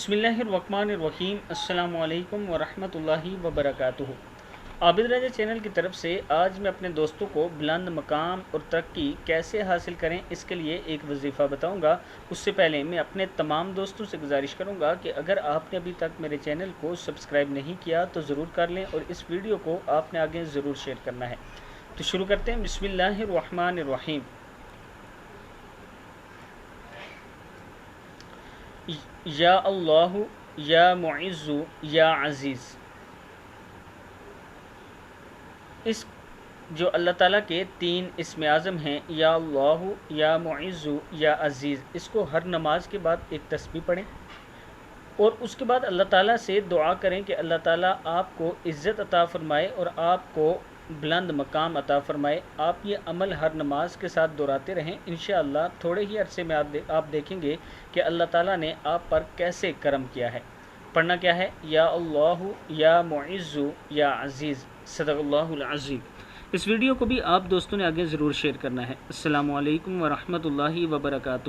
बिस्मिल्लाहिर्रहमानिर्रहीम। अस्सलामु अलैकुम वरहमतुल्लाहि वबरकातुहू। आबिद राजा चैनल की तरफ से आज मैं अपने दोस्तों को बुलंद मकाम और तरक्की कैसे हासिल करें इसके लिए एक वजीफ़ा बताऊंगा। उससे पहले मैं अपने तमाम दोस्तों से गुजारिश करूंगा कि अगर आपने अभी तक मेरे चैनल को सब्सक्राइब नहीं किया तो ज़रूर कर लें और इस वीडियो को आपने आगे ज़रूर शेयर करना है। तो शुरू करते हैं। बिस्मिल्लाहिर्रहमानिर्रहीम। या अल्लाह या मुइज़्ज़ु या अज़ीज़। इस जो अल्लाह ताला के तीन इस्म आज़म हैं, या अल्लाह या मुइज़्ज़ु या अज़ीज़, इसको हर नमाज के बाद एक तस्बीह पढ़ें और उसके बाद अल्लाह ताला से दुआ करें कि अल्लाह ताला आपको इज़्ज़त अता फ़रमाए और आपको बुलंद मकाम अता फ़रमाए। आप ये अमल हर नमाज के साथ दोहराते रहें। इंशाअल्लाह थोड़े ही अरसे में आप देखेंगे कि अल्लाह ताला ने आप पर कैसे करम किया है। पढ़ना क्या है? या अल्लाह या मुइज़्ज़ु या अज़ीज़। सदक़ल्लाहुल अज़ीम। इस वीडियो को भी आप दोस्तों ने आगे ज़रूर शेयर करना है। अस्सलामु अलैकुम वरहमतुल्लाहि वबरकातुहू।